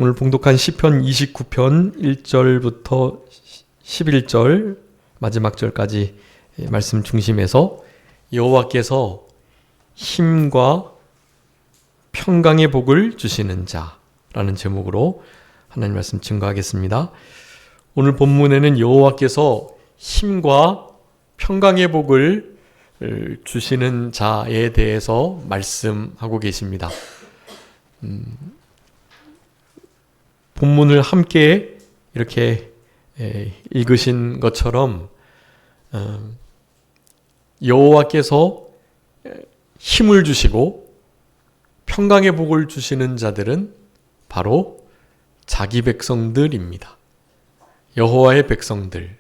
오늘 봉독한 시편 29편 1절부터 11절 마지막 절까지 말씀 중심에서 여호와께서 힘과 평강의 복을 주시는 자라는 제목으로 하나님 말씀 증거하겠습니다. 오늘 본문에는 여호와께서 힘과 평강의 복을 주시는 자에 대해서 말씀하고 계십니다. 본문을 함께 이렇게 읽으신 것처럼 여호와께서 힘을 주시고 평강의 복을 주시는 자들은 바로 자기 백성들입니다. 여호와의 백성들,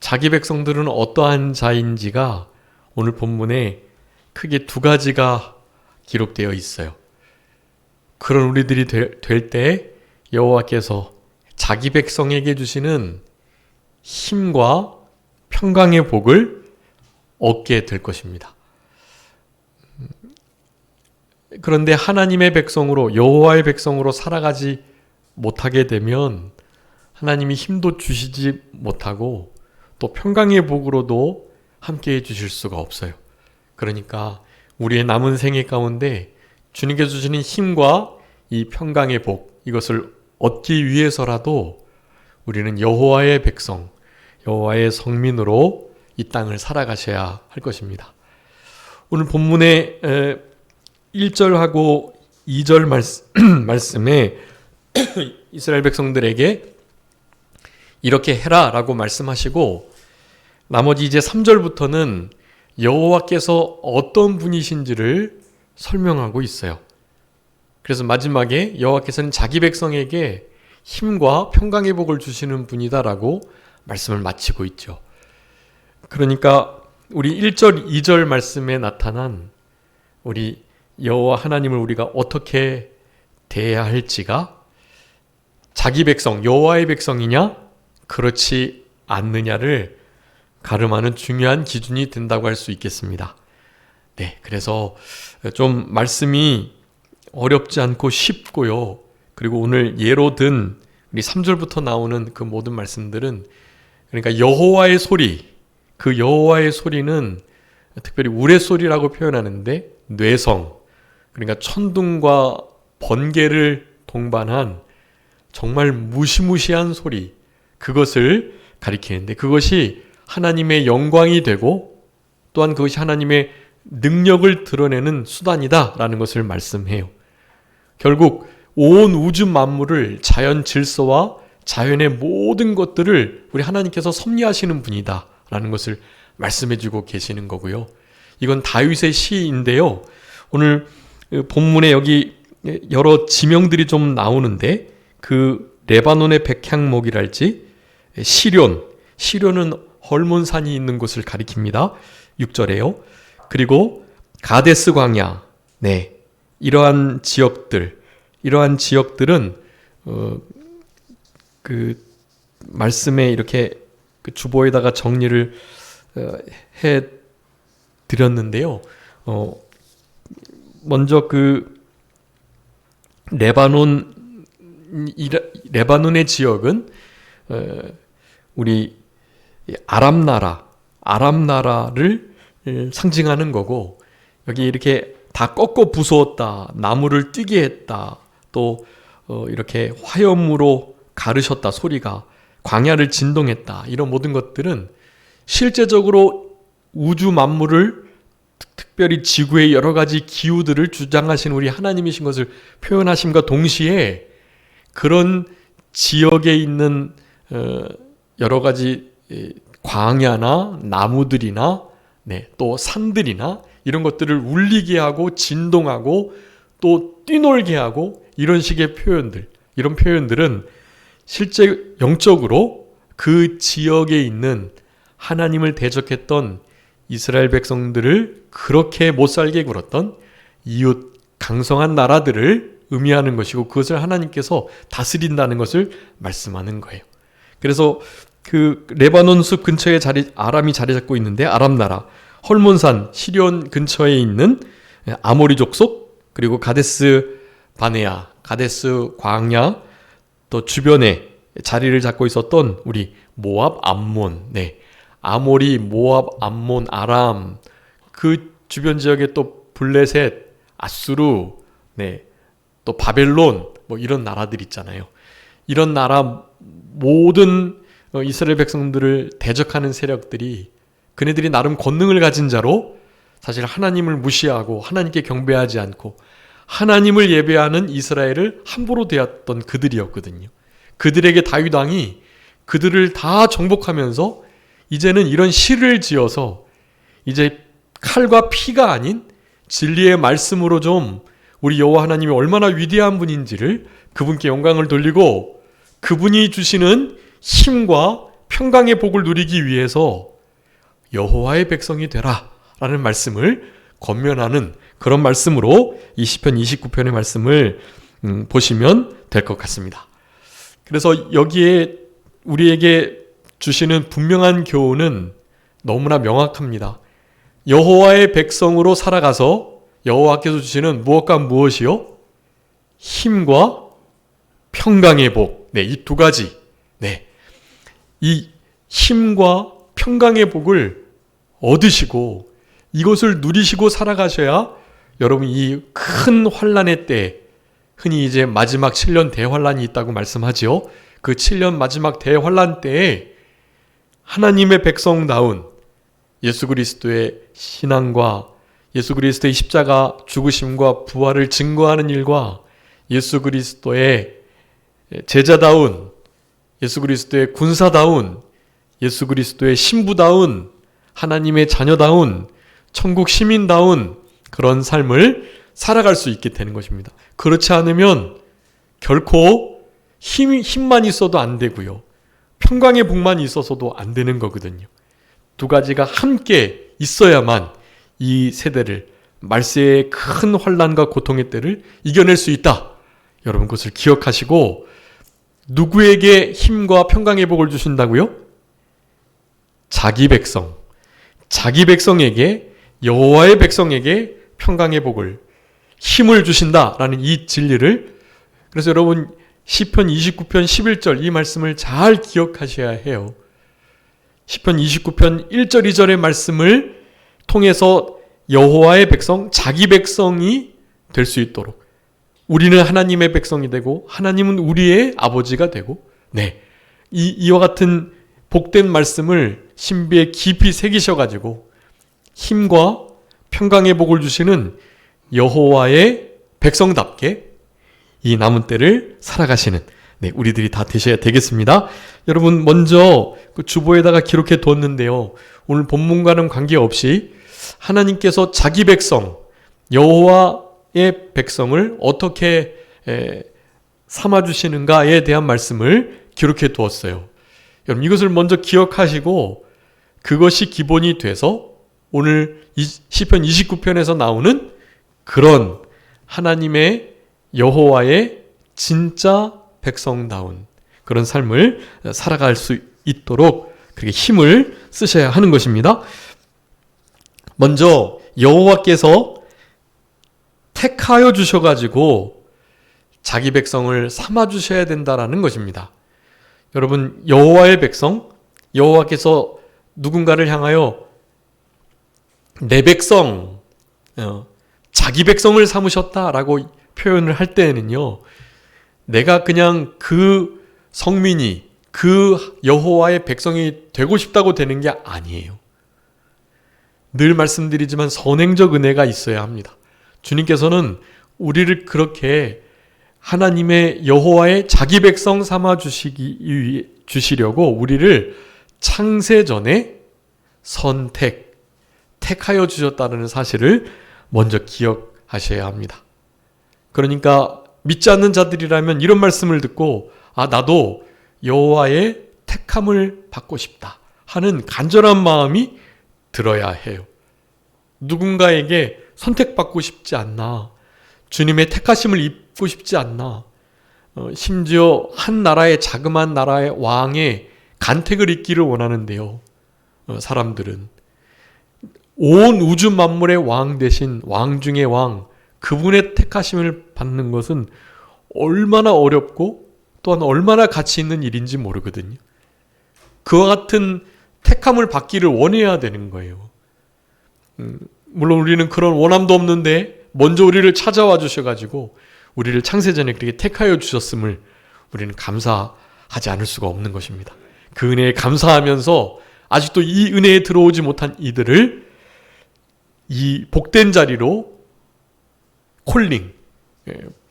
자기 백성들은 어떠한 자인지가 오늘 본문에 크게 두 가지가 기록되어 있어요. 그런 우리들이 될 때 여호와께서 자기 백성에게 주시는 힘과 평강의 복을 얻게 될 것입니다. 그런데 하나님의 백성으로, 여호와의 백성으로 살아가지 못하게 되면 하나님이 힘도 주시지 못하고 또 평강의 복으로도 함께해 주실 수가 없어요. 그러니까 우리의 남은 생애 가운데 주님께서 주시는 힘과 이 평강의 복, 이것을 얻기 위해서라도 우리는 여호와의 백성, 여호와의 성민으로 이 땅을 살아가셔야 할 것입니다. 오늘 본문의 1절하고 2절 말씀에 이스라엘 백성들에게 이렇게 해라 라고 말씀하시고, 나머지 이제 3절부터는 여호와께서 어떤 분이신지를 설명하고 있어요. 그래서 마지막에 여호와께서는 자기 백성에게 힘과 평강의 복을 주시는 분이다라고 말씀을 마치고 있죠. 그러니까 우리 1절, 2절 말씀에 나타난 우리 여호와 하나님을 우리가 어떻게 대해야 할지가 자기 백성, 여호와의 백성이냐, 그렇지 않느냐를 가름하는 중요한 기준이 된다고 할 수 있겠습니다. 네, 그래서 좀 말씀이 어렵지 않고 쉽고요. 그리고 오늘 예로 든 우리 3절부터 나오는 그 모든 말씀들은, 그러니까 여호와의 소리, 그 여호와의 소리는 특별히 우레소리라고 표현하는데, 뇌성, 그러니까 천둥과 번개를 동반한 정말 무시무시한 소리, 그것을 가리키는데, 그것이 하나님의 영광이 되고 또한 그것이 하나님의 능력을 드러내는 수단이다라는 것을 말씀해요. 결국 온 우주 만물을, 자연 질서와 자연의 모든 것들을 우리 하나님께서 섭리하시는 분이다라는 것을 말씀해주고 계시는 거고요. 이건 다윗의 시인데요. 오늘 본문에 여기 여러 지명들이 좀 나오는데, 그 레바논의 백향목이랄지 시련은 헐몬산이 있는 곳을 가리킵니다. 6절에요. 그리고 가데스 광야, 네, 이러한 지역들은 그 말씀에 이렇게 그 주보에다가 정리를 해 드렸는데요. 먼저 그 레바논의 지역은 우리 아람나라를 상징하는 거고, 여기 이렇게 다 꺾어 부수었다, 나무를 뛰게 했다, 또 이렇게 화염으로 가르셨다, 소리가 광야를 진동했다, 이런 모든 것들은 실제적으로 우주 만물을, 특별히 지구의 여러 가지 기후들을 주장하신 우리 하나님이신 것을 표현하심과 동시에 그런 지역에 있는 여러 가지 광야나 나무들이나, 네, 또 산들이나 이런 것들을 울리게 하고 진동하고 또 뛰놀게 하고, 이런 식의 표현들, 이런 표현들은 실제 영적으로 그 지역에 있는 하나님을 대적했던 이스라엘 백성들을 그렇게 못살게 굴었던 이웃 강성한 나라들을 의미하는 것이고, 그것을 하나님께서 다스린다는 것을 말씀하는 거예요. 그래서 그 레바논 숲 근처에 아람이 자리 잡고 있는데, 아람나라, 헐몬산, 시리온 근처에 있는 아모리 족속, 그리고 가데스 바네아, 가데스 광야, 또 주변에 자리를 잡고 있었던 우리 모압, 암몬, 아모리, 모압, 암몬, 아람, 그 주변 지역에 또 블레셋, 아수르, 또 바벨론, 뭐 이런 나라들 있잖아요. 이런 나라 모든 이스라엘 백성들을 대적하는 세력들이 그네들이 나름 권능을 가진 자로 사실 하나님을 무시하고 하나님께 경배하지 않고 하나님을 예배하는 이스라엘을 함부로 대했던 그들이었거든요. 그들에게 다윗 왕이 그들을 다 정복하면서 이제는 이런 시를 지어서 이제 칼과 피가 아닌 진리의 말씀으로 좀 우리 여호와 하나님이 얼마나 위대한 분인지를 그분께 영광을 돌리고 그분이 주시는 힘과 평강의 복을 누리기 위해서 여호와의 백성이 되라 라는 말씀을 권면하는 그런 말씀으로 이 시편 29편의 말씀을 보시면 될 것 같습니다. 그래서 여기에 우리에게 주시는 분명한 교훈은 너무나 명확합니다. 여호와의 백성으로 살아가서 여호와께서 주시는 무엇과 무엇이요? 힘과 평강의 복. 이 두 가지. 이 힘과 평강의 복을 얻으시고 이것을 누리시고 살아가셔야 여러분 이 큰 환난의 때, 흔히 이제 마지막 7년 대환란이 있다고 말씀하지요. 그 7년 마지막 대환란 때에 하나님의 백성다운 예수 그리스도의 신앙과 예수 그리스도의 십자가 죽으심과 부활을 증거하는 일과 예수 그리스도의 제자다운, 예수 그리스도의 군사다운, 예수 그리스도의 신부다운, 하나님의 자녀다운, 천국 시민다운 그런 삶을 살아갈 수 있게 되는 것입니다. 그렇지 않으면 결코 힘만 있어도 안 되고요. 평강의 복만 있어서도 안 되는 거거든요. 두 가지가 함께 있어야만 이 세대를, 말세의 큰 환난과 고통의 때를 이겨낼 수 있다. 여러분 그것을 기억하시고, 누구에게 힘과 평강의 복을 주신다고요? 자기 백성에게, 여호와의 백성에게 평강의 복을, 힘을 주신다라는 이 진리를, 그래서 여러분 시편 29편 11절 이 말씀을 잘 기억하셔야 해요. 시편 29편 1절 2절의 말씀을 통해서 여호와의 백성, 자기 백성이 될 수 있도록, 우리는 하나님의 백성이 되고 하나님은 우리의 아버지가 되고, 이와 같은 복된 말씀을 신비에 깊이 새기셔가지고 힘과 평강의 복을 주시는 여호와의 백성답게 이 남은 때를 살아가시는 우리들이 다 되셔야 되겠습니다. 여러분 먼저 그 주보에다가 기록해 두었는데요. 오늘 본문과는 관계없이 하나님께서 자기 백성, 여호와의 백성을 어떻게 삼아주시는가에 대한 말씀을 기록해 두었어요. 여러분 이것을 먼저 기억하시고 그것이 기본이 돼서 오늘 시편 29편에서 나오는 그런 하나님의 여호와의 진짜 백성다운 그런 삶을 살아갈 수 있도록 그렇게 힘을 쓰셔야 하는 것입니다. 먼저 여호와께서 택하여 주셔가지고 자기 백성을 삼아주셔야 된다라는 것입니다. 여러분 여호와의 백성, 여호와께서 누군가를 향하여 내 백성, 자기 백성을 삼으셨다라고 표현을 할 때에는요, 내가 그냥 그 성민이, 그 여호와의 백성이 되고 싶다고 되는 게 아니에요. 늘 말씀드리지만 선행적 은혜가 있어야 합니다. 주님께서는 우리를 그렇게 하나님의 여호와의 자기 백성 삼아 주시려고 우리를 창세전에 택하여 주셨다는 사실을 먼저 기억하셔야 합니다. 그러니까 믿지 않는 자들이라면 이런 말씀을 듣고 나도 여호와의 택함을 받고 싶다 하는 간절한 마음이 들어야 해요. 누군가에게 선택받고 싶지 않나, 주님의 택하심을 입고 싶지 않나, 심지어 한 나라의 자그마한 나라의 왕의 간택을 입기를 원하는데요. 사람들은 온 우주 만물의 왕 대신 왕 중의 왕, 그분의 택하심을 받는 것은 얼마나 어렵고 또한 얼마나 가치 있는 일인지 모르거든요. 그와 같은 택함을 받기를 원해야 되는 거예요. 물론 우리는 그런 원함도 없는데 먼저 우리를 찾아와 주셔가지고 우리를 창세전에 그렇게 택하여 주셨음을 우리는 감사하지 않을 수가 없는 것입니다. 그 은혜에 감사하면서 아직도 이 은혜에 들어오지 못한 이들을 이 복된 자리로 콜링,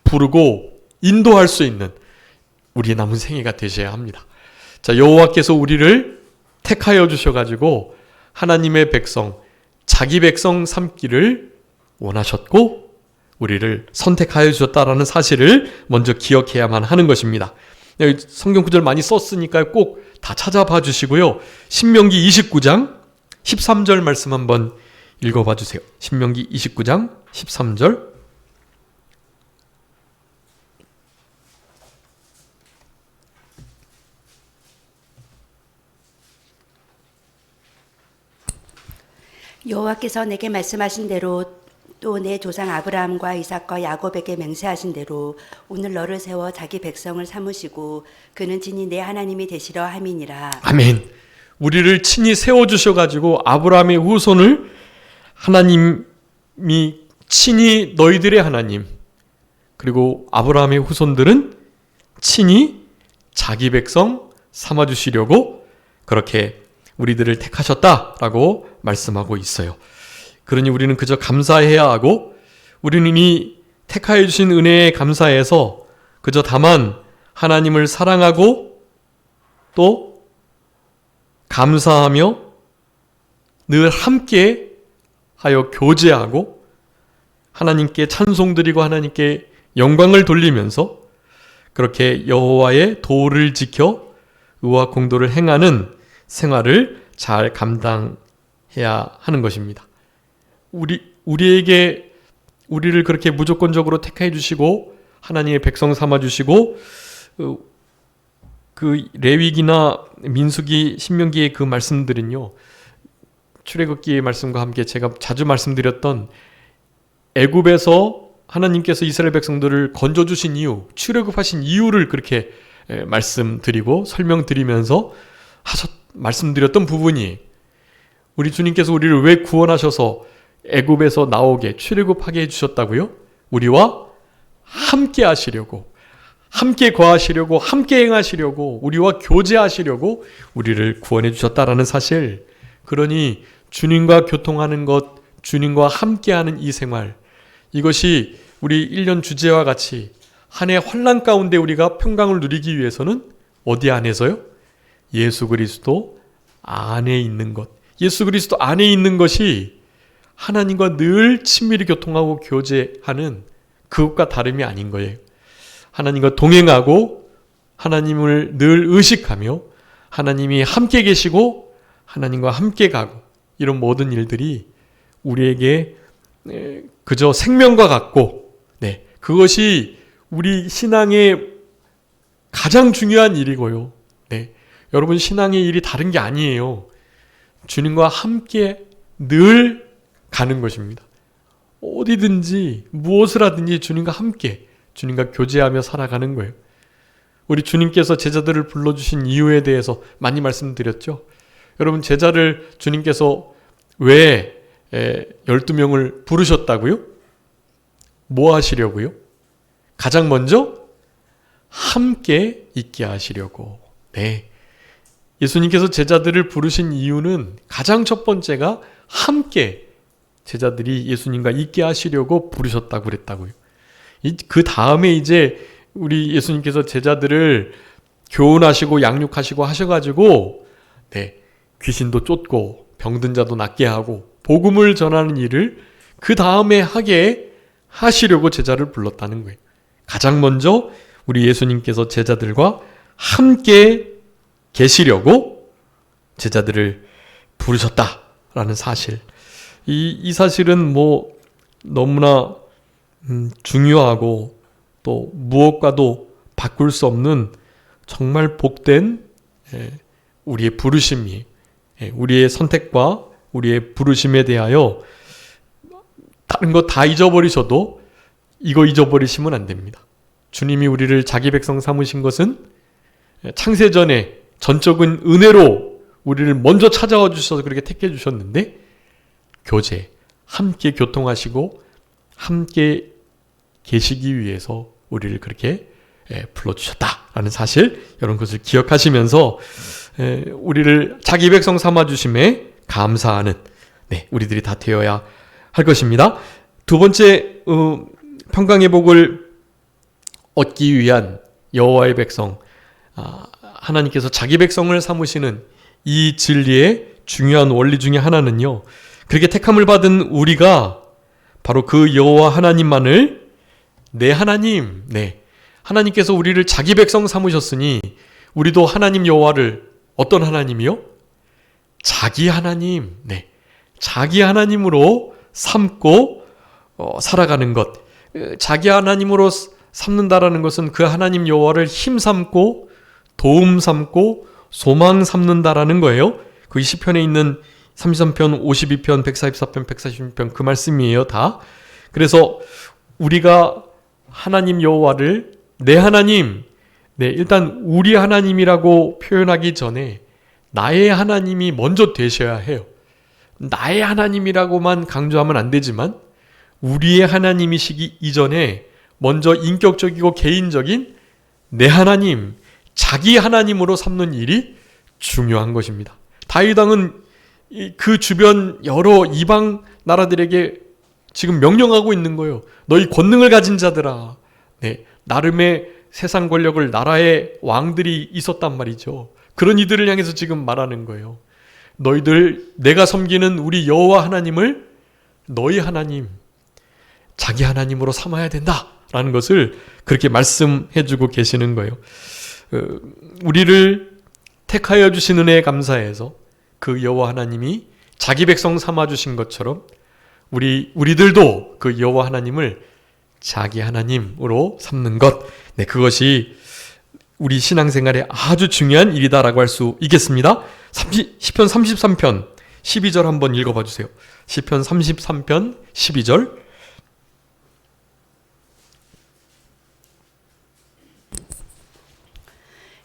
부르고 인도할 수 있는 우리의 남은 생애가 되셔야 합니다. 자, 여호와께서 우리를 택하여 주셔가지고 하나님의 백성, 자기 백성 삼기를 원하셨고 우리를 선택하여 주셨다라는 사실을 먼저 기억해야만 하는 것입니다. 성경 구절 많이 썼으니까 꼭 다 찾아봐 주시고요. 신명기 29장 13절 말씀 한번 읽어봐 주세요. 신명기 29장 13절. 여호와께서 내게 말씀하신 대로 또 내 조상 아브라함과 이삭과 야곱에게 맹세하신 대로 오늘 너를 세워 자기 백성을 삼으시고 그는 친히 내 하나님이 되시려 함이니라. 아멘. 우리를 친히 세워주셔가지고 아브라함의 후손을 하나님이 친히 너희들의 하나님, 그리고 아브라함의 후손들은 친히 자기 백성 삼아주시려고 그렇게 우리들을 택하셨다라고 말씀하고 있어요. 그러니 우리는 그저 감사해야 하고 우리는 이 택하여 주신 은혜에 감사해서 그저 다만 하나님을 사랑하고 또 감사하며 늘 함께 하여 교제하고 하나님께 찬송드리고 하나님께 영광을 돌리면서 그렇게 여호와의 도를 지켜 의와 공도를 행하는 생활을 잘 감당해야 하는 것입니다. 우리에게 우리를 그렇게 무조건적으로 택해 주시고 하나님의 백성 삼아 주시고 그 레위기나 민수기, 신명기의 그 말씀들은요. 출애굽기의 말씀과 함께 제가 자주 말씀드렸던 애굽에서 하나님께서 이스라엘 백성들을 건져 주신 이유, 출애굽하신 이유를 그렇게 말씀드리고 설명드리면서 말씀드렸던 부분이 우리 주님께서 우리를 왜 구원하셔서 애굽에서 나오게 출애굽하게 해주셨다고요? 우리와 함께 하시려고, 함께 거하시려고, 함께 행하시려고, 우리와 교제하시려고 우리를 구원해 주셨다라는 사실. 그러니 주님과 교통하는 것, 주님과 함께하는 이 생활, 이것이 우리 1년 주제와 같이 한 해 환난 가운데 우리가 평강을 누리기 위해서는 어디 안에서요? 예수 그리스도 안에 있는 것. 예수 그리스도 안에 있는 것이 하나님과 늘 친밀히 교통하고 교제하는 그것과 다름이 아닌 거예요. 하나님과 동행하고 하나님을 늘 의식하며 하나님이 함께 계시고 하나님과 함께 가고 이런 모든 일들이 우리에게 그저 생명과 같고 그것이 우리 신앙의 가장 중요한 일이고요. 여러분 신앙의 일이 다른 게 아니에요. 주님과 함께 늘 가는 것입니다. 어디든지 무엇을 하든지 주님과 함께 주님과 교제하며 살아가는 거예요. 우리 주님께서 제자들을 불러주신 이유에 대해서 많이 말씀드렸죠. 여러분 제자를 주님께서 왜 12명을 부르셨다고요? 뭐 하시려고요? 가장 먼저 함께 있게 하시려고. 예수님께서 제자들을 부르신 이유는 가장 첫 번째가 함께 제자들이 예수님과 있게 하시려고 부르셨다고 그랬다고요. 그 다음에 이제 우리 예수님께서 제자들을 교훈하시고 양육하시고 하셔가지고 귀신도 쫓고 병든 자도 낫게 하고 복음을 전하는 일을 그 다음에 하게 하시려고 제자를 불렀다는 거예요. 가장 먼저 우리 예수님께서 제자들과 함께 계시려고 제자들을 부르셨다라는 사실. 이 사실은 너무나 중요하고 또 무엇과도 바꿀 수 없는 정말 복된 우리의 부르심이, 우리의 선택과 우리의 부르심에 대하여 다른 거 다 잊어버리셔도 이거 잊어버리시면 안 됩니다. 주님이 우리를 자기 백성 삼으신 것은 창세전에 전적인 은혜로 우리를 먼저 찾아와 주셔서 그렇게 택해 주셨는데, 교제, 함께 교통하시고 함께 계시기 위해서 우리를 그렇게 불러주셨다라는 사실, 이런 것을 기억하시면서 우리를 자기 백성 삼아주심에 감사하는 우리들이 다 되어야 할 것입니다. 두 번째, 평강의 복을 얻기 위한 여호와의 백성, 하나님께서 자기 백성을 삼으시는 이 진리의 중요한 원리 중에 하나는요, 그렇게 택함을 받은 우리가 바로 그 여호와 하나님만을 내 하나님, 하나님께서 우리를 자기 백성 삼으셨으니 우리도 하나님 여호와를 어떤 하나님이요? 자기 하나님, 자기 하나님으로 삼고 살아가는 것. 자기 하나님으로 삼는다라는 것은 그 하나님 여호와를 힘 삼고 도움 삼고 소망 삼는다라는 거예요. 그 시편에 있는 33편, 52편, 144편, 146편 그 말씀이에요, 다. 그래서 우리가 하나님 여호와를 내 하나님, 일단 우리 하나님이라고 표현하기 전에 나의 하나님이 먼저 되셔야 해요. 나의 하나님이라고만 강조하면 안 되지만 우리의 하나님이시기 이전에 먼저 인격적이고 개인적인 내 하나님, 자기 하나님으로 삼는 일이 중요한 것입니다. 다윗 왕은 그 주변 여러 이방 나라들에게 지금 명령하고 있는 거예요. 너희 권능을 가진 자들아. 나름의 세상 권력을, 나라의 왕들이 있었단 말이죠. 그런 이들을 향해서 지금 말하는 거예요. 너희들, 내가 섬기는 우리 여호와 하나님을 너희 하나님, 자기 하나님으로 삼아야 된다라는 것을 그렇게 말씀해주고 계시는 거예요. 우리를 택하여 주신 은혜에 감사해서 그 여호와 하나님이 자기 백성 삼아 주신 것처럼 우리들도 그 여호와 하나님을 자기 하나님으로 삼는 것, 그것이 우리 신앙생활에 아주 중요한 일이다라고 할 수 있겠습니다. 시편 33편 12절 한번 읽어봐 주세요. 시편 33편 12절.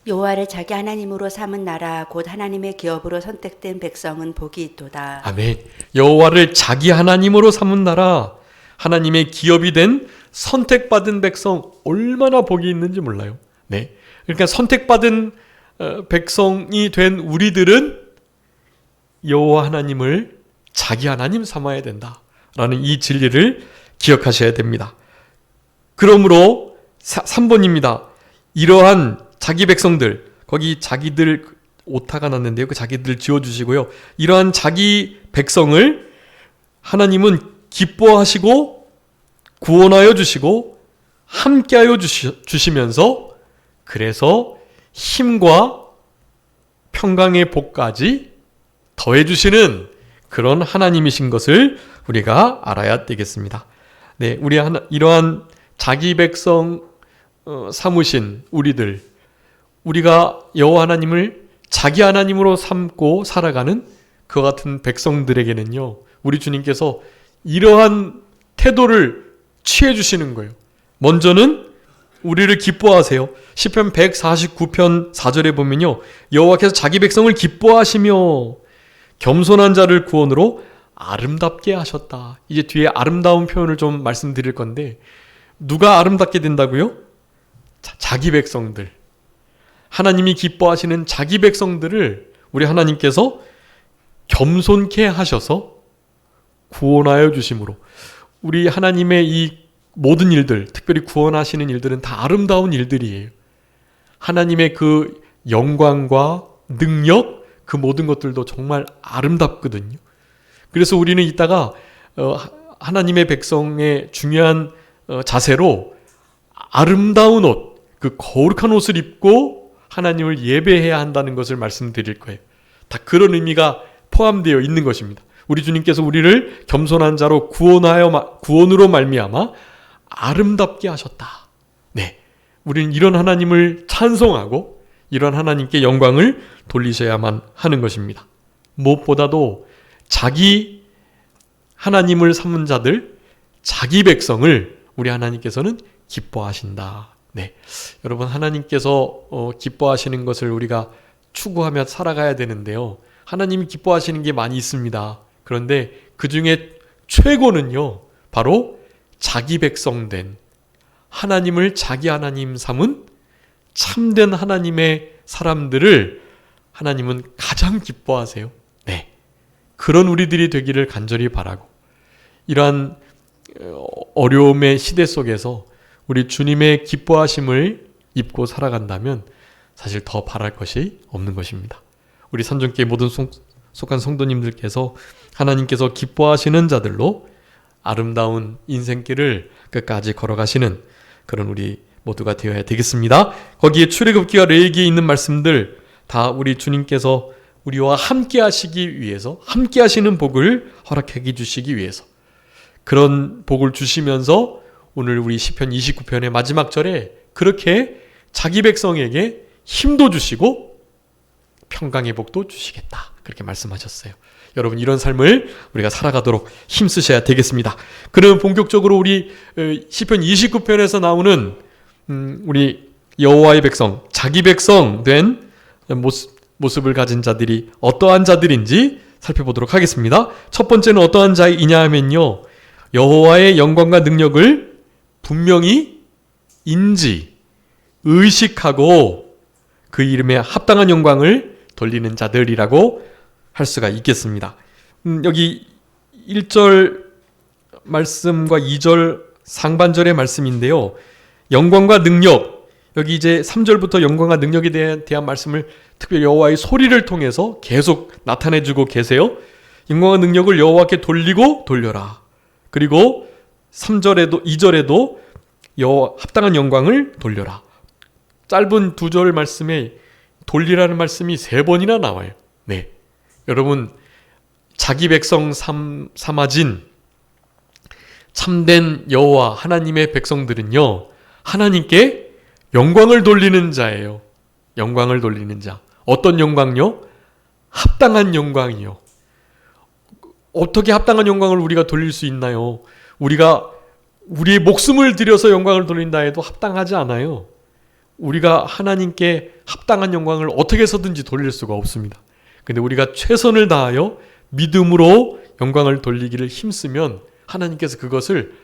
여호와를 자기 하나님으로 삼은 나라 곧 하나님의 기업으로 선택된 백성은 복이 있도다. 아멘. 여호와를 자기 하나님으로 삼은 나라, 하나님의 기업이 된 선택받은 백성, 얼마나 복이 있는지 몰라요. 그러니까 선택받은 백성이 된 우리들은 여호와 하나님을 자기 하나님 삼아야 된다라는 이 진리를 기억하셔야 됩니다. 그러므로 3번입니다. 이러한 자기 백성들, 거기 자기들 오타가 났는데요. 그 자기들 지워주시고요. 이러한 자기 백성을 하나님은 기뻐하시고 구원하여 주시고 함께하여 주시면서 그래서 힘과 평강의 복까지 더해주시는 그런 하나님이신 것을 우리가 알아야 되겠습니다. 이러한 자기 백성 삼으신 우리가 여호와 하나님을 자기 하나님으로 삼고 살아가는 그 같은 백성들에게는요, 우리 주님께서 이러한 태도를 취해 주시는 거예요. 먼저는 우리를 기뻐하세요. 시편 149편 4절에 보면요, 여호와께서 자기 백성을 기뻐하시며 겸손한 자를 구원으로 아름답게 하셨다. 이제 뒤에 아름다운 표현을 좀 말씀드릴 건데, 누가 아름답게 된다고요? 자기 백성들. 하나님이 기뻐하시는 자기 백성들을 우리 하나님께서 겸손케 하셔서 구원하여 주심으로, 우리 하나님의 이 모든 일들, 특별히 구원하시는 일들은 다 아름다운 일들이에요. 하나님의 그 영광과 능력, 그 모든 것들도 정말 아름답거든요. 그래서 우리는 이따가 하나님의 백성의 중요한 자세로 아름다운 옷, 그 거룩한 옷을 입고 하나님을 예배해야 한다는 것을 말씀드릴 거예요. 다 그런 의미가 포함되어 있는 것입니다. 우리 주님께서 우리를 겸손한 자로 구원으로 말미암아 아름답게 하셨다. 우리는 이런 하나님을 찬송하고 이런 하나님께 영광을 돌리셔야만 하는 것입니다. 무엇보다도 자기 하나님을 삼은 자들, 자기 백성을 우리 하나님께서는 기뻐하신다. 네, 여러분 하나님께서 기뻐하시는 것을 우리가 추구하며 살아가야 되는데요. 하나님이 기뻐하시는 게 많이 있습니다. 그런데 그 중에 최고는요, 바로 자기 백성 된 하나님을 자기 하나님 삼은 참된 하나님의 사람들을 하나님은 가장 기뻐하세요. 네, 그런 우리들이 되기를 간절히 바라고, 이러한 어려움의 시대 속에서 우리 주님의 기뻐하심을 입고 살아간다면 사실 더 바랄 것이 없는 것입니다. 우리 산정교회 모든 속한 성도님들께서 하나님께서 기뻐하시는 자들로 아름다운 인생길을 끝까지 걸어가시는 그런 우리 모두가 되어야 되겠습니다. 거기에 출애굽기와 레위기에 있는 말씀들 다 우리 주님께서 우리와 함께 하시기 위해서, 함께 하시는 복을 허락해 주시기 위해서, 그런 복을 주시면서 오늘 우리 시편 29편의 마지막 절에 그렇게 자기 백성에게 힘도 주시고 평강의 복도 주시겠다, 그렇게 말씀하셨어요. 여러분, 이런 삶을 우리가 살아가도록 힘쓰셔야 되겠습니다. 그러면 본격적으로 우리 시편 29편에서 나오는 우리 여호와의 백성, 자기 백성 된 모습을 가진 자들이 어떠한 자들인지 살펴보도록 하겠습니다. 첫 번째는 어떠한 자이냐 하면요, 여호와의 영광과 능력을 분명히 의식하고 그 이름에 합당한 영광을 돌리는 자들이라고 할 수가 있겠습니다. 여기 1절 말씀과 2절 상반절의 말씀인데요, 영광과 능력, 여기 이제 3절부터 영광과 능력에 대한 말씀을 특별히 여호와의 소리를 통해서 계속 나타내주고 계세요. 영광과 능력을 여호와께 돌리고 돌려라. 그리고 3절에도 2절에도 합당한 영광을 돌려라. 짧은 2절 말씀에 돌리라는 말씀이 3번이나 나와요. 네, 여러분, 자기 백성 삼아진 참된 여호와 하나님의 백성들은요, 하나님께 영광을 돌리는 자예요. 영광을 돌리는 자. 어떤 영광요? 합당한 영광이요. 어떻게 합당한 영광을 우리가 돌릴 수 있나요? 우리가 우리의 목숨을 들여서 영광을 돌린다 해도 합당하지 않아요. 우리가 하나님께 합당한 영광을 어떻게 해서든지 돌릴 수가 없습니다. 근데 우리가 최선을 다하여 믿음으로 영광을 돌리기를 힘쓰면 하나님께서 그것을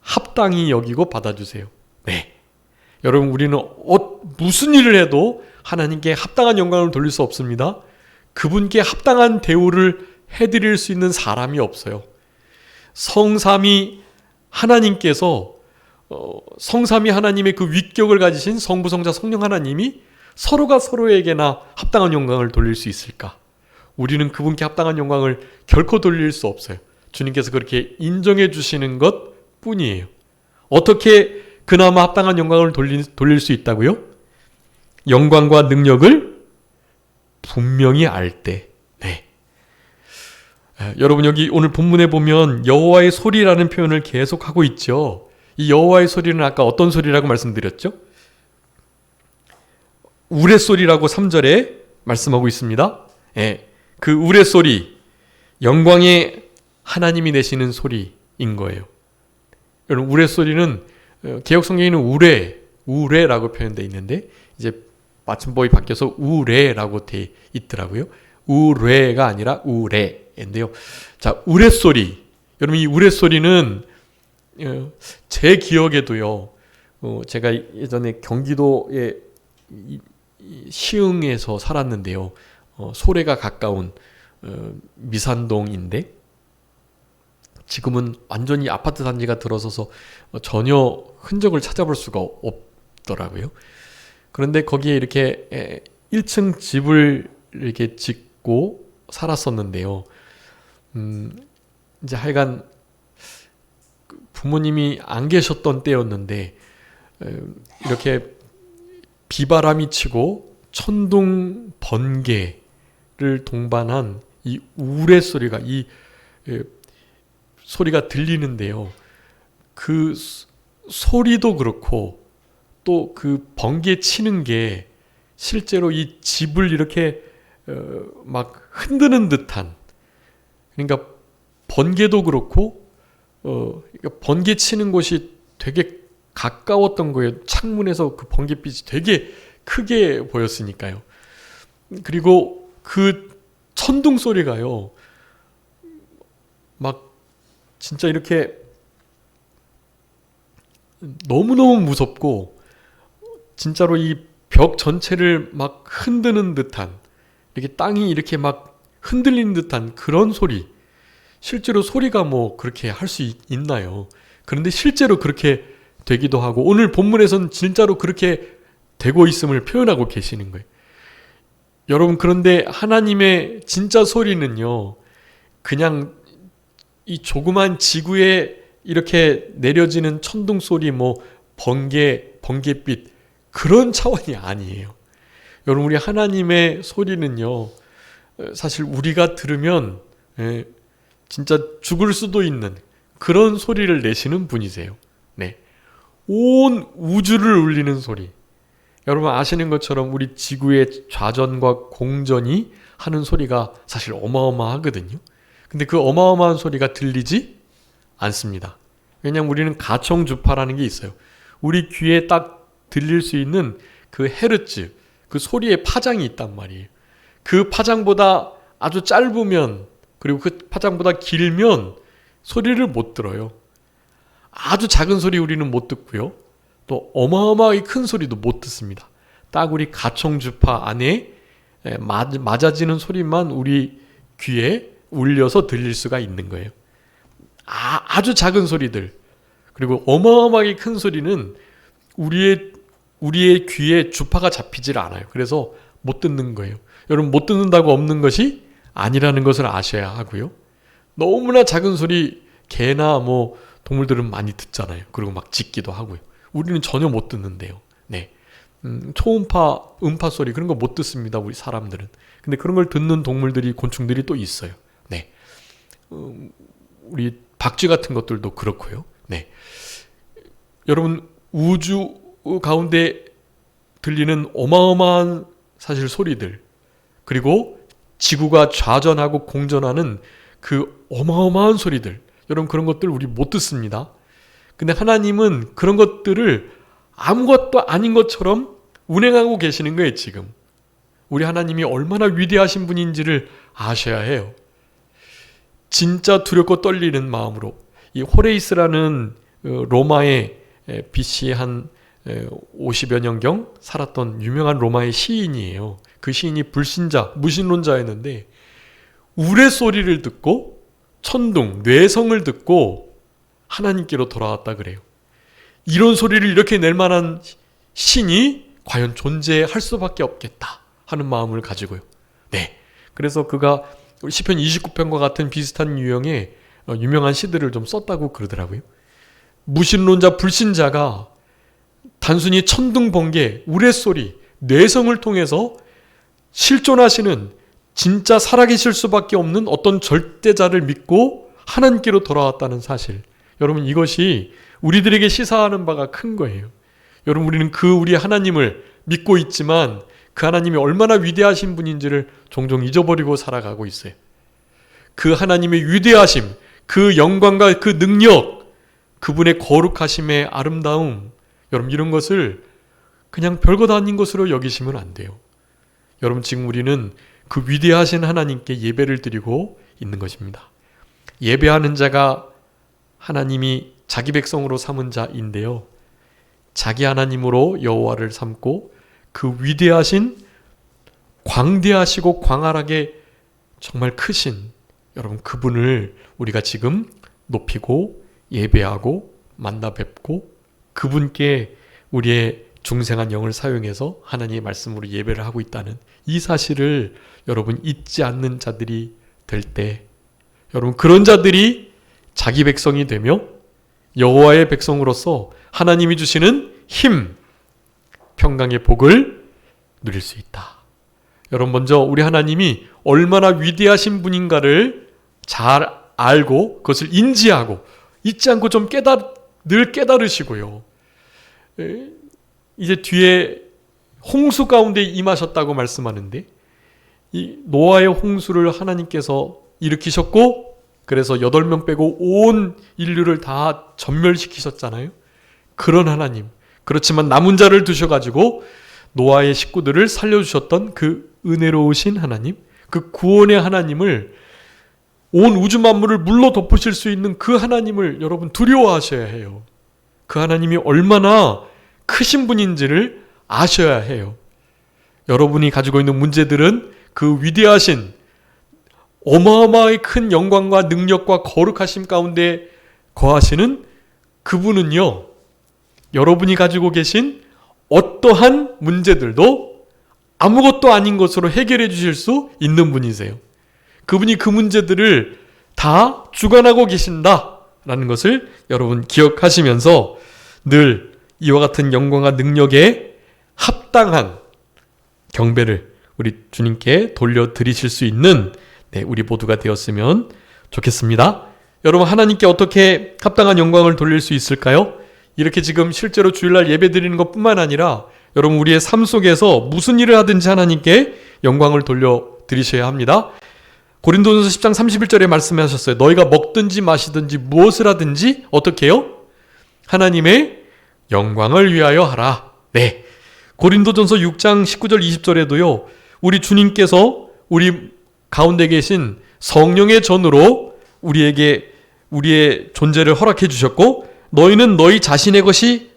합당히 여기고 받아주세요. 네, 여러분, 우리는 무슨 일을 해도 하나님께 합당한 영광을 돌릴 수 없습니다. 그분께 합당한 대우를 해드릴 수 있는 사람이 없어요. 성삼위 하나님께서 성삼위 하나님의 그 위격을 가지신 성부, 성자, 성령 하나님이 서로가 서로에게나 합당한 영광을 돌릴 수 있을까? 우리는 그분께 합당한 영광을 결코 돌릴 수 없어요. 주님께서 그렇게 인정해 주시는 것 뿐이에요. 어떻게 그나마 합당한 영광을 돌릴 수 있다고요? 영광과 능력을 분명히 알 때. 네. 여러분, 여기 오늘 본문에 보면 여호와의 소리라는 표현을 계속하고 있죠. 이 여호와의 소리는 아까 어떤 소리라고 말씀드렸죠? 우레소리라고 3절에 말씀하고 있습니다. 그 우레소리, 영광의 하나님이 내시는 소리인 거예요. 여러분, 우레소리는 개역성경에는 우레라고 표현되어 있는데 이제 맞춤법이 바뀌어서 우레라고 돼 있더라고요. 우레가 아니라 우레인데요. 자, 우레소리. 여러분, 이 우레소리는 제 기억에도요, 제가 예전에 경기도에 시흥에서 살았는데요, 소래가 가까운 미산동인데 지금은 완전히 아파트 단지가 들어서서 전혀 흔적을 찾아볼 수가 없더라고요. 그런데 거기에 이렇게 1층 집을 이렇게 짓고 살았었는데요. 이제 하여간 부모님이 안 계셨던 때였는데 이렇게 비바람이 치고 천둥 번개를 동반한 이 우레 소리가 소리가 들리는데요. 그 소리도 그렇고 또 그 번개 치는 게 실제로 이 집을 이렇게 막 흔드는 듯한, 그러니까 번개도 그렇고 번개 치는 곳이 되게 가까웠던 거예요. 창문에서 그 번갯빛이 되게 크게 보였으니까요. 그리고 그 천둥 소리가요, 막 진짜 이렇게 너무너무 무섭고, 진짜로 이 벽 전체를 막 흔드는 듯한, 이렇게 땅이 이렇게 막 흔들리는 듯한 그런 소리. 실제로 소리가 뭐 그렇게 할 수 있나요? 그런데 실제로 그렇게 되기도 하고, 오늘 본문에서는 진짜로 그렇게 되고 있음을 표현하고 계시는 거예요. 여러분, 그런데 하나님의 진짜 소리는요, 그냥 이 조그만 지구에 이렇게 내려지는 천둥 소리, 뭐 번개빛, 그런 차원이 아니에요. 여러분, 우리 하나님의 소리는요, 사실 우리가 들으면 진짜 죽을 수도 있는 그런 소리를 내시는 분이세요. 네, 온 우주를 울리는 소리. 여러분 아시는 것처럼 우리 지구의 좌전과 공전이 하는 소리가 사실 어마어마하거든요. 근데 그 어마어마한 소리가 들리지 않습니다. 왜냐하면 우리는 가청주파라는 게 있어요. 우리 귀에 딱 들릴 수 있는 그 헤르츠, 그 소리의 파장이 있단 말이에요. 그 파장보다 아주 짧으면, 그리고 그 파장보다 길면 소리를 못 들어요. 아주 작은 소리 우리는 못 듣고요. 또 어마어마하게 큰 소리도 못 듣습니다. 딱 우리 가청주파 안에 맞아지는 소리만 우리 귀에 울려서 들릴 수가 있는 거예요. 아주 작은 소리들, 그리고 어마어마하게 큰 소리는 우리의 귀에 주파가 잡히질 않아요. 그래서 못 듣는 거예요. 여러분, 못 듣는다고 없는 것이 아니라는 것을 아셔야 하고요. 너무나 작은 소리 개나 뭐 동물들은 많이 듣잖아요. 그리고 막 짖기도 하고요. 우리는 전혀 못 듣는데요. 네, 초음파, 음파 소리 그런 거 못 듣습니다. 우리 사람들은. 근데 그런 걸 듣는 동물들이, 곤충들이 또 있어요. 네, 우리 박쥐 같은 것들도 그렇고요. 네, 여러분, 우주 가운데 들리는 어마어마한 사실 소리들, 그리고 지구가 좌전하고 공전하는 그 어마어마한 소리들, 여러분 그런 것들 우리 못 듣습니다. 근데 하나님은 그런 것들을 아무것도 아닌 것처럼 운행하고 계시는 거예요. 지금 우리 하나님이 얼마나 위대하신 분인지를 아셔야 해요. 진짜 두렵고 떨리는 마음으로, 이 호레이스라는 로마의 BC 한 50여 년경 살았던 유명한 로마의 시인이에요. 그 시인이 불신자, 무신론자였는데 우레소리를 듣고 천둥, 뇌성을 듣고 하나님께로 돌아왔다 그래요. 이런 소리를 이렇게 낼 만한 신이 과연 존재할 수밖에 없겠다 하는 마음을 가지고요. 네, 그래서 그가 시편 29편과 같은 비슷한 유형의 유명한 시들을 좀 썼다고 그러더라고요. 무신론자, 불신자가 단순히 천둥, 번개, 우레소리, 뇌성을 통해서 실존하시는 진짜 살아계실 수밖에 없는 어떤 절대자를 믿고 하나님께로 돌아왔다는 사실, 여러분 이것이 우리들에게 시사하는 바가 큰 거예요. 여러분, 우리는 우리 하나님을 믿고 있지만 그 하나님이 얼마나 위대하신 분인지를 종종 잊어버리고 살아가고 있어요. 그 하나님의 위대하심, 그 영광과 그 능력, 그분의 거룩하심의 아름다움, 여러분 이런 것을 그냥 별것 아닌 것으로 여기시면 안 돼요. 여러분, 지금 우리는 그 위대하신 하나님께 예배를 드리고 있는 것입니다. 예배하는 자가 하나님이 자기 백성으로 삼은 자인데요, 자기 하나님으로 여호와를 삼고 그 위대하신, 광대하시고 광활하게 정말 크신 여러분, 그분을 우리가 지금 높이고 예배하고 만나 뵙고 그분께 우리의 중생한 영을 사용해서 하나님의 말씀으로 예배를 하고 있다는 이 사실을 여러분 잊지 않는 자들이 될 때, 여러분 그런 자들이 자기 백성이 되며 여호와의 백성으로서 하나님이 주시는 힘, 평강의 복을 누릴 수 있다. 여러분, 먼저 우리 하나님이 얼마나 위대하신 분인가를 잘 알고 그것을 인지하고 잊지 않고 좀 늘 깨달으시고요. 이제 뒤에 홍수 가운데 임하셨다고 말씀하는데, 이 노아의 홍수를 하나님께서 일으키셨고, 그래서 8명 빼고 온 인류를 다 전멸시키셨잖아요. 그런 하나님. 그렇지만 남은 자를 두셔가지고 노아의 식구들을 살려주셨던 그 은혜로우신 하나님, 그 구원의 하나님을, 온 우주 만물을 물로 덮으실 수 있는 그 하나님을 여러분 두려워하셔야 해요. 그 하나님이 얼마나 크신 분인지를 아셔야 해요. 여러분이 가지고 있는 문제들은 그 위대하신 어마어마하게 큰 영광과 능력과 거룩하심 가운데 거하시는 그분은요, 여러분이 가지고 계신 어떠한 문제들도 아무것도 아닌 것으로 해결해 주실 수 있는 분이세요. 그분이 그 문제들을 다 주관하고 계신다라는 것을 여러분 기억하시면서 늘 이와 같은 영광과 능력에 합당한 경배를 우리 주님께 돌려드리실 수 있는 우리 모두가 되었으면 좋겠습니다. 여러분, 하나님께 어떻게 합당한 영광을 돌릴 수 있을까요? 이렇게 지금 실제로 주일날 예배 드리는 것뿐만 아니라 여러분 우리의 삶 속에서 무슨 일을 하든지 하나님께 영광을 돌려드리셔야 합니다. 고린도전서 10장 31절에 말씀하셨어요. 너희가 먹든지 마시든지 무엇을 하든지 어떻게 해요? 하나님의 영광을 위하여 하라. 네. 고린도전서 6장 19절 20절에도요. 우리 주님께서 우리 가운데 계신 성령의 전으로 우리에게 우리의 존재를 허락해 주셨고, 너희는 너희 자신의 것이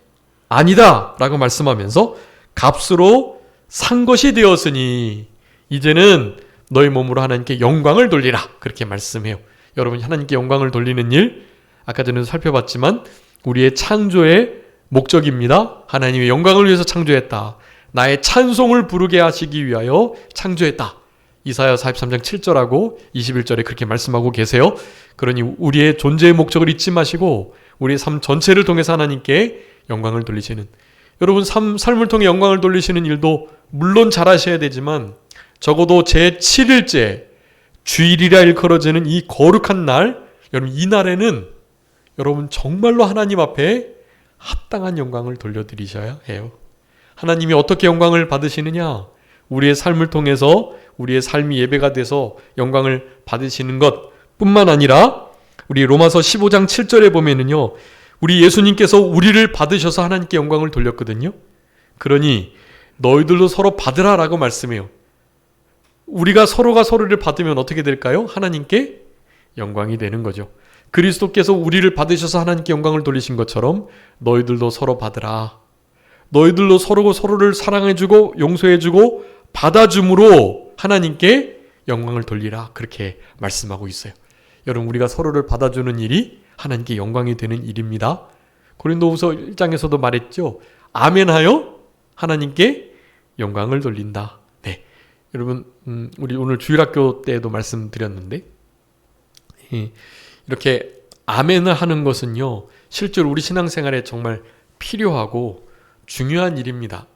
아니다 라고 말씀하면서 값으로 산 것이 되었으니 이제는 너희 몸으로 하나님께 영광을 돌리라, 그렇게 말씀해요. 여러분, 하나님께 영광을 돌리는 일, 아까 전에도 살펴봤지만 우리의 창조의 목적입니다. 하나님의 영광을 위해서 창조했다. 나의 찬송을 부르게 하시기 위하여 창조했다. 이사야 43장 7절하고 21절에 그렇게 말씀하고 계세요. 그러니 우리의 존재의 목적을 잊지 마시고 우리의 삶 전체를 통해서 하나님께 영광을 돌리시는, 여러분 삶을 통해 영광을 돌리시는 일도 물론 잘하셔야 되지만 적어도 제7일째 주일이라 일컬어지는 이 거룩한 날, 여러분 이 날에는 여러분 정말로 하나님 앞에 합당한 영광을 돌려드리셔야 해요. 하나님이 어떻게 영광을 받으시느냐? 우리의 삶을 통해서 우리의 삶이 예배가 돼서 영광을 받으시는 것 뿐만 아니라 우리 로마서 15장 7절에 보면은요, 우리 예수님께서 우리를 받으셔서 하나님께 영광을 돌렸거든요. 그러니 너희들도 서로 받으라 라고 말씀해요. 우리가 서로가 서로를 받으면 어떻게 될까요? 하나님께 영광이 되는 거죠. 그리스도께서 우리를 받으셔서 하나님께 영광을 돌리신 것처럼 너희들도 서로 받으라. 너희들도 서로를 사랑해주고 용서해주고 받아줌으로 하나님께 영광을 돌리라, 그렇게 말씀하고 있어요. 여러분, 우리가 서로를 받아주는 일이 하나님께 영광이 되는 일입니다. 고린도후서 1장에서도 말했죠. 아멘하여 하나님께 영광을 돌린다. 네, 여러분 우리 오늘 주일학교 때도 말씀드렸는데 이렇게 아멘을 하는 것은요, 실제로 우리 신앙생활에 정말 필요하고 중요한 일입니다.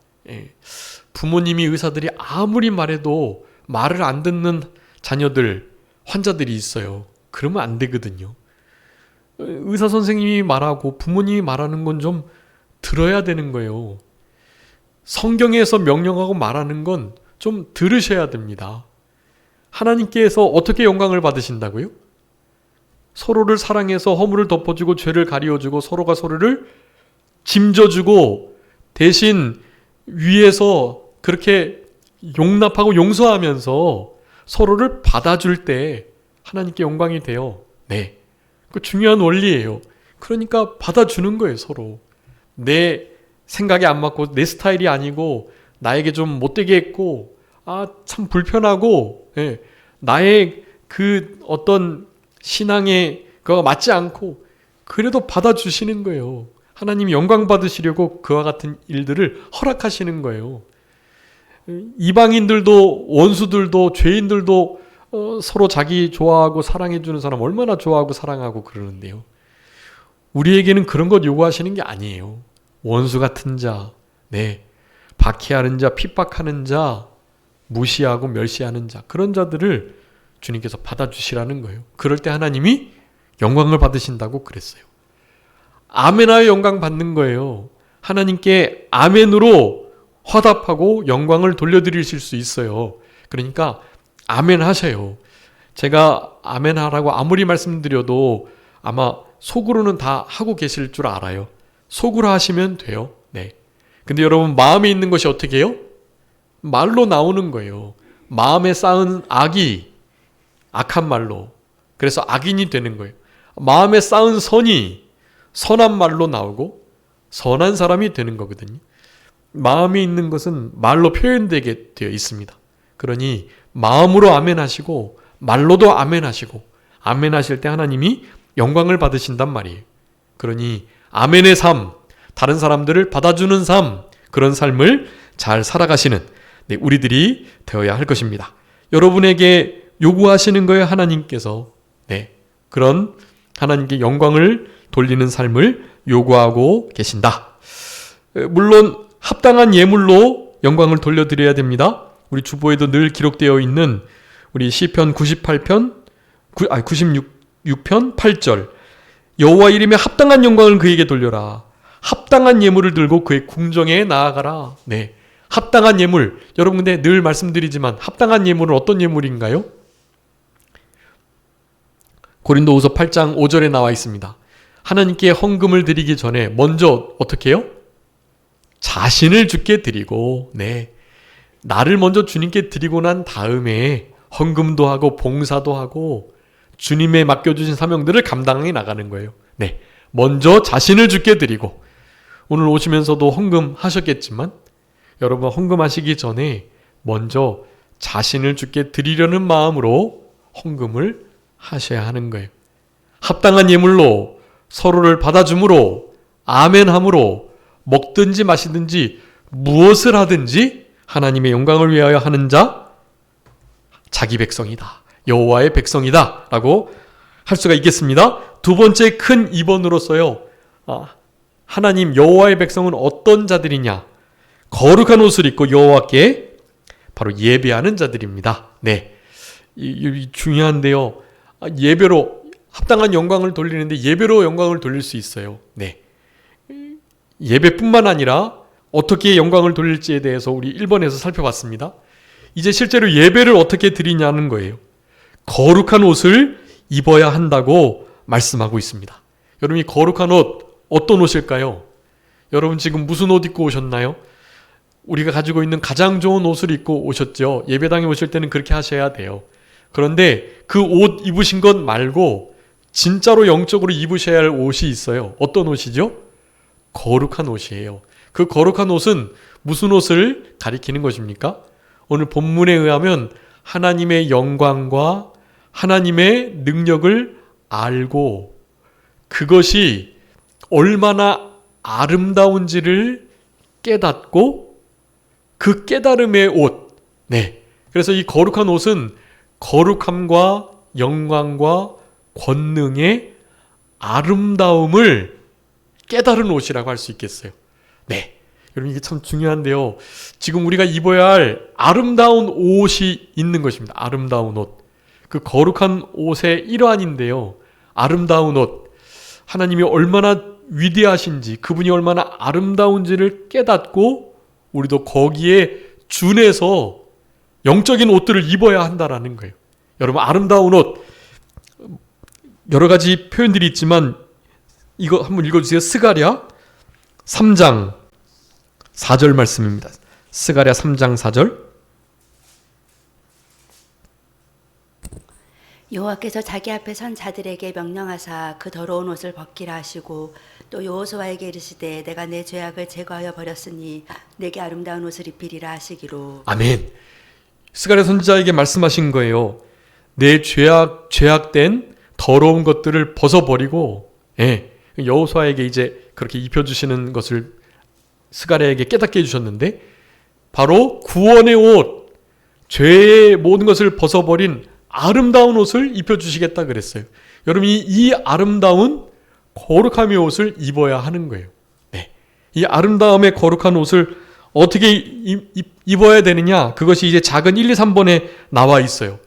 부모님이, 의사들이 아무리 말해도 말을 안 듣는 자녀들, 환자들이 있어요. 그러면 안 되거든요. 의사 선생님이 말하고 부모님이 말하는 건 좀 들어야 되는 거예요. 성경에서 명령하고 말하는 건 좀 들으셔야 됩니다. 하나님께서 어떻게 영광을 받으신다고요? 서로를 사랑해서 허물을 덮어주고 죄를 가리워주고 서로가 서로를 짐져주고 대신 위에서 그렇게 용납하고 용서하면서 서로를 받아줄 때 하나님께 영광이 돼요. 네, 그 중요한 원리예요. 그러니까 받아주는 거예요. 서로 내 생각이 안 맞고 내 스타일이 아니고 나에게 좀 못되게 했고 참 불편하고 나의 그 어떤 신앙에 그가 맞지 않고 그래도 받아주시는 거예요. 하나님이 영광 받으시려고 그와 같은 일들을 허락하시는 거예요. 이방인들도 원수들도 죄인들도 서로 자기 좋아하고 사랑해주는 사람 얼마나 좋아하고 사랑하고 그러는데요. 우리에게는 그런 것 요구하시는 게 아니에요. 원수 같은 자, 박해하는 자, 핍박하는 자, 무시하고 멸시하는 자, 그런 자들을 주님께서 받아주시라는 거예요. 그럴 때 하나님이 영광을 받으신다고 그랬어요. 아멘하여 영광 받는 거예요. 하나님께 아멘으로 화답하고 영광을 돌려드리실 수 있어요. 그러니까 아멘 하세요. 제가 아멘 하라고 아무리 말씀드려도 아마 속으로는 다 하고 계실 줄 알아요. 속으로 하시면 돼요. 네. 근데 여러분 마음에 있는 것이 어떻게 해요? 말로 나오는 거예요. 마음에 쌓은 악이 악한 말로. 그래서 악인이 되는 거예요. 마음에 쌓은 선이 선한 말로 나오고 선한 사람이 되는 거거든요. 마음에 있는 것은 말로 표현되게 되어 있습니다. 그러니 마음으로 아멘 하시고 말로도 아멘 하시고 아멘 하실 때 하나님이 영광을 받으신단 말이에요. 그러니 아멘의 삶, 다른 사람들을 받아주는 삶, 그런 삶을 잘 살아가시는 우리들이 되어야 할 것입니다. 여러분에게 요구하시는 거예요. 하나님께서 그런 하나님께 영광을 돌리는 삶을 요구하고 계신다. 물론 합당한 예물로 영광을 돌려드려야 됩니다. 우리 주보에도 늘 기록되어 있는 우리 시편 96편 8절 여호와 이름에 합당한 영광을 그에게 돌려라. 합당한 예물을 들고 그의 궁정에 나아가라. 합당한 예물. 여러분 근데 늘 말씀드리지만 합당한 예물은 어떤 예물인가요? 고린도후서 8장 5절에 나와 있습니다. 하나님께 헌금을 드리기 전에 먼저 어떻게 해요? 자신을 주께 드리고 나를 먼저 주님께 드리고 난 다음에 헌금도 하고 봉사도 하고 주님의 맡겨주신 사명들을 감당해 나가는 거예요. 먼저 자신을 주께 드리고 오늘 오시면서도 헌금 하셨겠지만 여러분 헌금하시기 전에 먼저 자신을 주께 드리려는 마음으로 헌금을 하셔야 하는 거예요. 합당한 예물로 서로를 받아줌으로 아멘함으로 먹든지 마시든지 무엇을 하든지 하나님의 영광을 위하여 하는 자 자기 백성이다. 여호와의 백성이다 라고 할 수가 있겠습니다. 두 번째 큰 2번으로서요. 하나님 여호와의 백성은 어떤 자들이냐? 거룩한 옷을 입고 여호와께 바로 예배하는 자들입니다. 이 중요한데요. 예배로 합당한 영광을 돌리는데 예배로 영광을 돌릴 수 있어요. 예배뿐만 아니라 어떻게 영광을 돌릴지에 대해서 우리 1번에서 살펴봤습니다. 이제 실제로 예배를 어떻게 드리냐는 거예요. 거룩한 옷을 입어야 한다고 말씀하고 있습니다. 여러분이 거룩한 옷 어떤 옷일까요? 여러분 지금 무슨 옷 입고 오셨나요? 우리가 가지고 있는 가장 좋은 옷을 입고 오셨죠. 예배당에 오실 때는 그렇게 하셔야 돼요. 그런데 그 옷 입으신 것 말고 진짜로 영적으로 입으셔야 할 옷이 있어요. 어떤 옷이죠? 거룩한 옷이에요. 그 거룩한 옷은 무슨 옷을 가리키는 것입니까? 오늘 본문에 의하면 하나님의 영광과 하나님의 능력을 알고 그것이 얼마나 아름다운지를 깨닫고 그 깨달음의 옷. 그래서 이 거룩한 옷은 거룩함과 영광과 권능의 아름다움을 깨달은 옷이라고 할 수 있겠어요. 여러분 이게 참 중요한데요. 지금 우리가 입어야 할 아름다운 옷이 있는 것입니다. 아름다운 옷. 그 거룩한 옷의 일환인데요. 아름다운 옷. 하나님이 얼마나 위대하신지 그분이 얼마나 아름다운지를 깨닫고 우리도 거기에 준해서 영적인 옷들을 입어야 한다라는 거예요. 여러분 아름다운 옷 여러 가지 표현들이 있지만 이거 한번 읽어주세요. 스가랴 3장 4절 말씀입니다. 스가랴 3장 4절 여호와께서 자기 앞에 선 자들에게 명령하사 그 더러운 옷을 벗기라 하시고 또 여호수아에게 이르시되 내가 내 죄악을 제거하여 버렸으니 내게 아름다운 옷을 입히리라 하시기로. 아멘. 스가랴 선지자에게 말씀하신 거예요. 내 죄악된 더러운 것들을 벗어버리고 여호수아에게 이제 그렇게 입혀주시는 것을 스가랴에게 깨닫게 해주셨는데 바로 구원의 옷, 죄의 모든 것을 벗어버린 아름다운 옷을 입혀주시겠다 그랬어요. 여러분 이 아름다운 거룩함의 옷을 입어야 하는 거예요. 이 아름다움의 거룩한 옷을 어떻게 입어야 되느냐? 그것이 이제 작은 1, 2, 3번에 나와 있어요.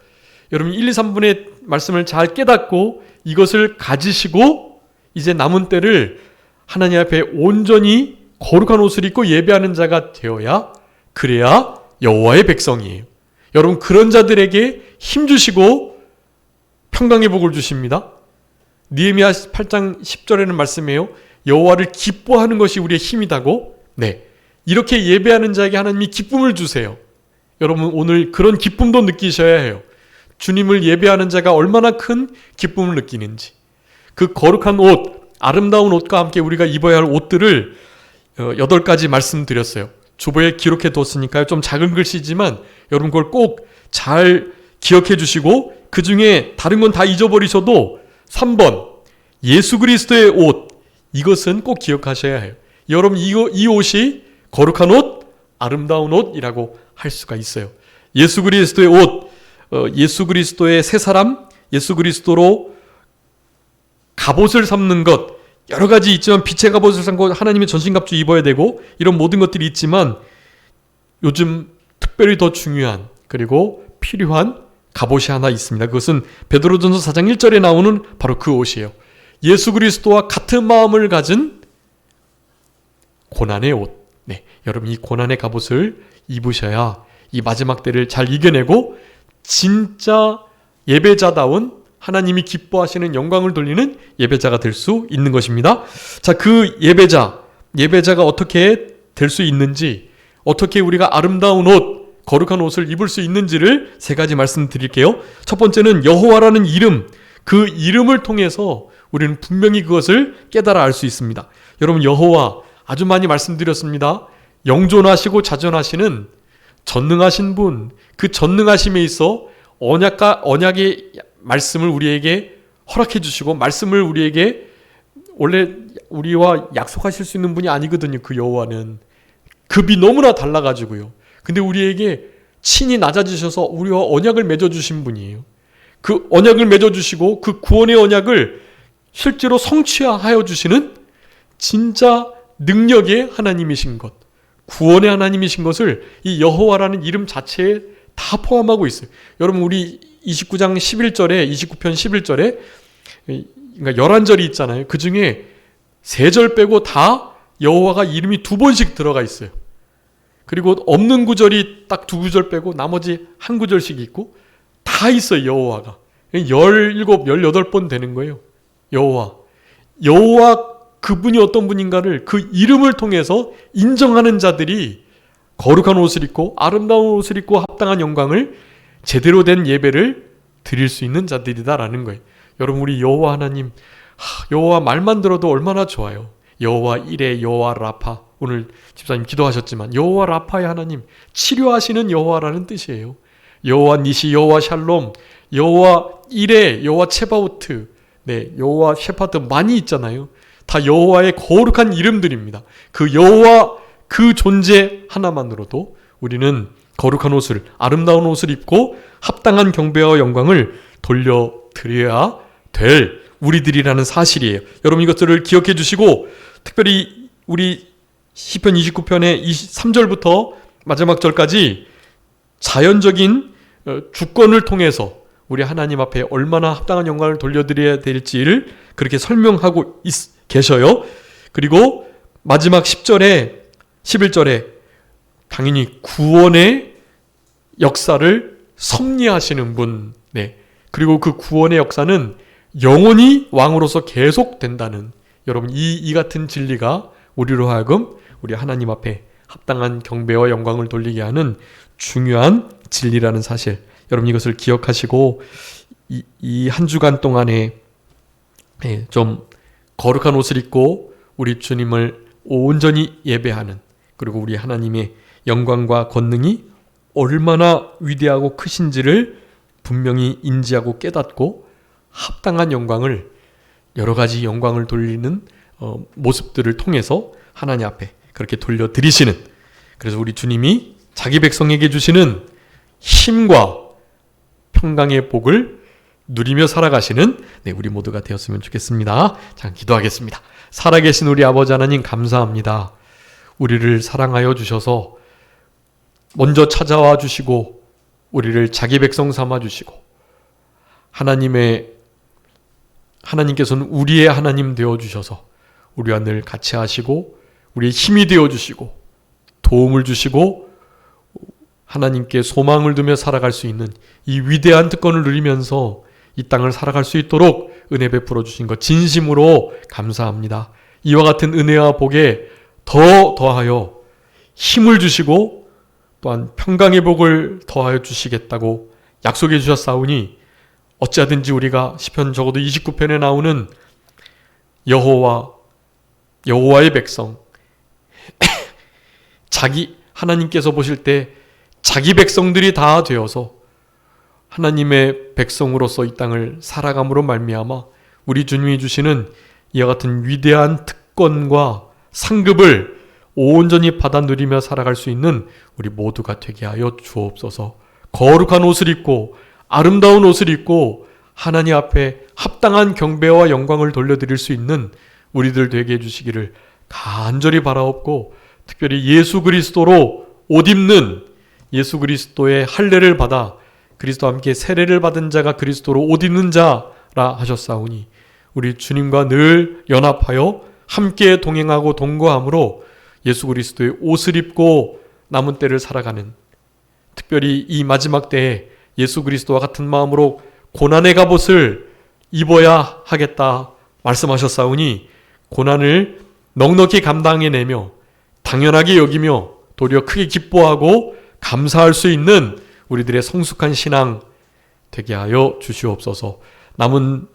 여러분 1, 2, 3번의 말씀을 잘 깨닫고 이것을 가지시고 이제 남은 때를 하나님 앞에 온전히 거룩한 옷을 입고 예배하는 자가 되어야 그래야 여호와의 백성이에요. 여러분 그런 자들에게 힘주시고 평강의 복을 주십니다. 느헤미야 8장 10절에는 말씀해요. 여호와를 기뻐하는 것이 우리의 힘이다고. 네, 이렇게 예배하는 자에게 하나님이 기쁨을 주세요. 여러분 오늘 그런 기쁨도 느끼셔야 해요. 주님을 예배하는 자가 얼마나 큰 기쁨을 느끼는지. 그 거룩한 옷, 아름다운 옷과 함께 우리가 입어야 할 옷들을 8가지 말씀드렸어요. 주보에 기록해 뒀으니까요. 좀 작은 글씨지만 여러분 그걸 꼭 잘 기억해 주시고, 그 중에 다른 건 다 잊어버리셔도 3번 예수 그리스도의 옷, 이것은 꼭 기억하셔야 해요. 여러분 이 옷이 거룩한 옷, 아름다운 옷이라고 할 수가 있어요. 예수 그리스도의 옷, 예수 그리스도의 새 사람, 예수 그리스도로 갑옷을 삼는 것, 여러 가지 있지만 빛의 갑옷을 삼고 하나님의 전신갑주 입어야 되고 이런 모든 것들이 있지만 요즘 특별히 더 중요한 그리고 필요한 갑옷이 하나 있습니다. 그것은 베드로전서 4장 1절에 나오는 바로 그 옷이에요. 예수 그리스도와 같은 마음을 가진 고난의 옷. 네, 여러분 이 고난의 갑옷을 입으셔야 이 마지막 때를 잘 이겨내고 진짜 예배자다운 하나님이 기뻐하시는 영광을 돌리는 예배자가 될 수 있는 것입니다. 자, 그 예배자가 어떻게 될 수 있는지, 어떻게 우리가 아름다운 옷, 거룩한 옷을 입을 수 있는지를 3가지 말씀드릴게요. 첫 번째는 여호와라는 이름, 그 이름을 통해서 우리는 분명히 그것을 깨달아 알 수 있습니다. 여러분 여호와 아주 많이 말씀드렸습니다. 영존하시고 자존하시는 전능하신 분, 그 전능하심에 있어 언약의 말씀을 우리에게 허락해 주시고 말씀을 우리에게 원래 우리와 약속하실 수 있는 분이 아니거든요. 그 여호와는 급이 너무나 달라가지고요. 근데 우리에게 친히 낮아지셔서 우리와 언약을 맺어주신 분이에요. 그 언약을 맺어주시고 그 구원의 언약을 실제로 성취하여 주시는 진짜 능력의 하나님이신 것, 구원의 하나님이신 것을 이 여호와라는 이름 자체에 다 포함하고 있어요. 여러분 우리 29장 11절에 29편 11절에 그러니까 11절이 있잖아요. 그 중에 3절 빼고 다 여호와가 이름이 2번씩 들어가 있어요. 그리고 없는 구절이 딱 2구절 빼고 나머지 1구절씩 있고 다 있어요. 여호와가 17, 18번 되는 거예요. 여호와 그분이 어떤 분인가를 그 이름을 통해서 인정하는 자들이 거룩한 옷을 입고 아름다운 옷을 입고 합당한 영광을 제대로 된 예배를 드릴 수 있는 자들이다라는 거예요. 여러분 우리 여호와 하나님, 여호와 말만 들어도 얼마나 좋아요. 여호와 이레, 여호와 라파, 오늘 집사님 기도하셨지만 여호와 라파의 하나님, 치료하시는 여호와라는 뜻이에요. 여호와 니시, 여호와 샬롬, 여호와 이레, 여호와 체바오트, 네, 여호와 셰파드 많이 있잖아요. 다 여호와의 거룩한 이름들입니다. 그 여호와 그 존재 하나만으로도 우리는 거룩한 옷을, 아름다운 옷을 입고 합당한 경배와 영광을 돌려드려야 될 우리들이라는 사실이에요. 여러분 이것들을 기억해 주시고, 특별히 우리 시편 29편의 23절부터 마지막 절까지 자연적인 주권을 통해서 우리 하나님 앞에 얼마나 합당한 영광을 돌려드려야 될지를 그렇게 설명하고 계셔요. 그리고 마지막 10절에 11절에 당연히 구원의 역사를 섭리하시는 분, 네. 그리고 그 구원의 역사는 영원히 왕으로서 계속된다는, 여러분 이 같은 진리가 우리로 하여금 우리 하나님 앞에 합당한 경배와 영광을 돌리게 하는 중요한 진리라는 사실, 여러분 이것을 기억하시고 이 한 주간 동안에 좀 거룩한 옷을 입고 우리 주님을 온전히 예배하는, 그리고 우리 하나님의 영광과 권능이 얼마나 위대하고 크신지를 분명히 인지하고 깨닫고 합당한 영광을, 여러 가지 영광을 돌리는 모습들을 통해서 하나님 앞에 그렇게 돌려드리시는, 그래서 우리 주님이 자기 백성에게 주시는 힘과 평강의 복을 누리며 살아가시는 우리 모두가 되었으면 좋겠습니다. 자, 기도하겠습니다. 살아계신 우리 아버지 하나님 감사합니다. 우리를 사랑하여 주셔서 먼저 찾아와 주시고 우리를 자기 백성 삼아 주시고, 하나님께서는 우리의 하나님 되어 주셔서 우리와 늘 같이 하시고 우리의 힘이 되어 주시고 도움을 주시고 하나님께 소망을 두며 살아갈 수 있는 이 위대한 특권을 누리면서 이 땅을 살아갈 수 있도록 은혜 베풀어 주신 것 진심으로 감사합니다. 이와 같은 은혜와 복에 더 더하여 힘을 주시고 또한 평강의 복을 더하여 주시겠다고 약속해 주셨사오니 어찌하든지 우리가 시편 적어도 29편에 나오는 여호와의 백성 하나님께서 보실 때 자기 백성들이 다 되어서 하나님의 백성으로서 이 땅을 살아감으로 말미암아 우리 주님이 주시는 이와 같은 위대한 특권과 상급을 온전히 받아 누리며 살아갈 수 있는 우리 모두가 되게 하여 주옵소서. 거룩한 옷을 입고 아름다운 옷을 입고 하나님 앞에 합당한 경배와 영광을 돌려드릴 수 있는 우리들 되게 해주시기를 간절히 바라옵고, 특별히 예수 그리스도로 옷 입는 예수 그리스도의 할례를 받아 그리스도와 함께 세례를 받은 자가 그리스도로 옷 입는 자라 하셨사오니 우리 주님과 늘 연합하여 함께 동행하고 동거함으로 예수 그리스도의 옷을 입고 남은 때를 살아가는, 특별히 이 마지막 때에 예수 그리스도와 같은 마음으로 고난의 갑옷을 입어야 하겠다 말씀하셨사오니 고난을 넉넉히 감당해내며 당연하게 여기며 도리어 크게 기뻐하고 감사할 수 있는 우리들의 성숙한 신앙 되게 하여 주시옵소서. 남은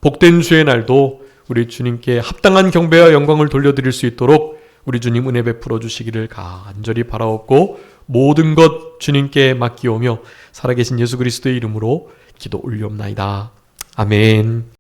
복된 주의 날도 우리 주님께 합당한 경배와 영광을 돌려드릴 수 있도록 우리 주님 은혜 베풀어 주시기를 간절히 바라옵고 모든 것 주님께 맡기오며 살아계신 예수 그리스도의 이름으로 기도 올리옵나이다. 아멘.